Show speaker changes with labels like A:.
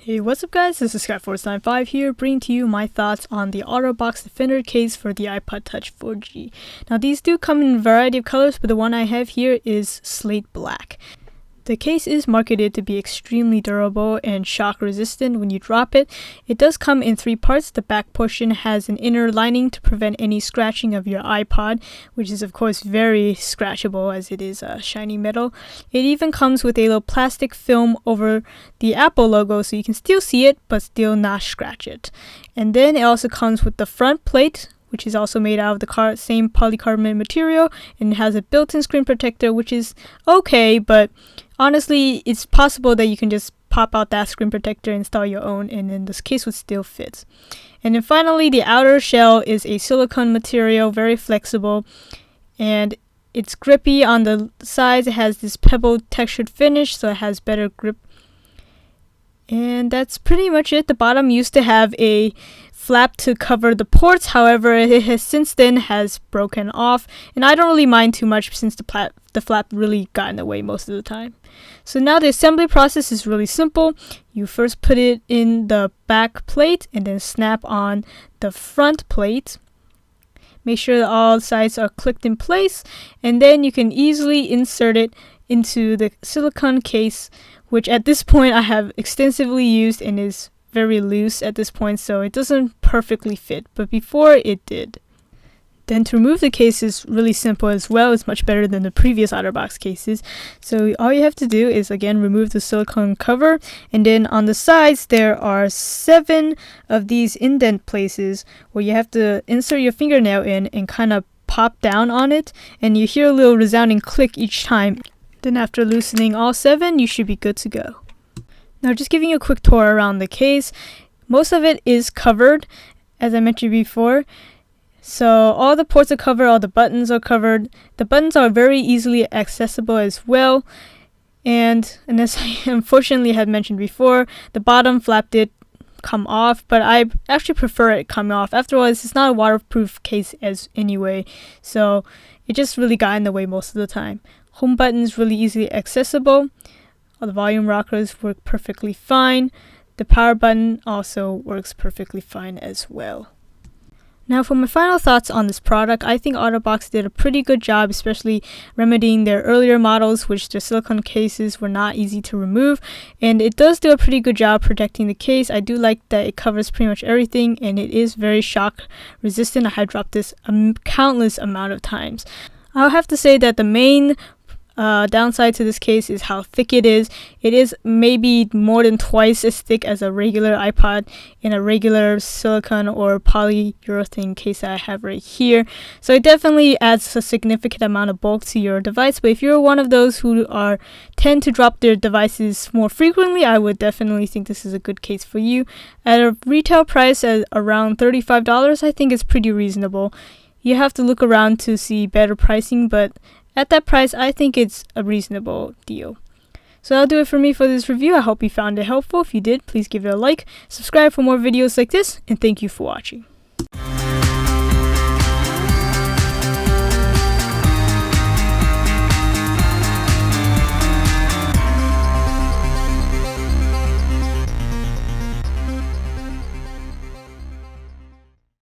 A: Hey, what's up guys, this is Sky495 here, bringing to you my thoughts on the OtterBox Defender case for the iPod Touch 4G. Now these do come in a variety of colors, but the one I have here is slate black. The case is marketed to be extremely durable and shock resistant when you drop it. It does come in three parts. The back portion has an inner lining to prevent any scratching of your iPod, which is of course very scratchable as it is shiny metal. It even comes with a little plastic film over the Apple logo so you can still see it but still not scratch it. And then it also comes with the front plate, which is also made out of the same polycarbonate material, and it has a built-in screen protector, which is okay, but honestly, it's possible that you can just pop out that screen protector, install your own, and then this case would still fit. And then finally, the outer shell is a silicone material, very flexible, and it's grippy on the sides. It has this pebble textured finish, so it has better grip. And that's pretty much it. The bottom used to have a flap to cover the ports, however it has since then broken off, and I don't really mind too much since the flap really got in the way most of the time. So now the assembly process is really simple. You first put it in the back plate and then snap on the front plate. Make sure that all sides are clicked in place, and then you can easily insert it into the silicone case, which at this point I have extensively used and is very loose at this point, so it doesn't perfectly fit, but before it did. Then to remove the case is really simple as well. It's much better than the previous OtterBox cases. So all you have to do is again remove the silicone cover, and then on the sides there are 7 of these indent places where you have to insert your fingernail in and kind of pop down on it, and you hear a little resounding click each time. Then after loosening all 7, you should be good to go. Now just giving you a quick tour around the case. Most of it is covered, as I mentioned before. So all the ports are covered, all the buttons are covered. The buttons are very easily accessible as well. And as I unfortunately had mentioned before, the bottom flap did come off, but I actually prefer it coming off. After all, it's not a waterproof case anyway, so it just really got in the way most of the time. Home button is really easily accessible. All the volume rockers work perfectly fine. The power button also works perfectly fine as well. Now for my final thoughts on this product, I think OtterBox did a pretty good job, especially remedying their earlier models, which the silicone cases were not easy to remove, and it does do a pretty good job protecting the case. I do like that it covers pretty much everything, and it is very shock resistant. I have dropped this a countless amount of times. I'll have to say that the main downside to this case is how thick it is. It is maybe more than twice as thick as a regular iPod in a regular silicone or polyurethane case that I have right here. So it definitely adds a significant amount of bulk to your device. But if you're one of those who tend to drop their devices more frequently, I would definitely think this is a good case for you. At a retail price at around $35, I think it's pretty reasonable. You have to look around to see better pricing, but at that price, I think it's a reasonable deal. So that'll do it for me for this review. I hope you found it helpful. If you did, please give it a like, subscribe for more videos like this, and thank you for watching.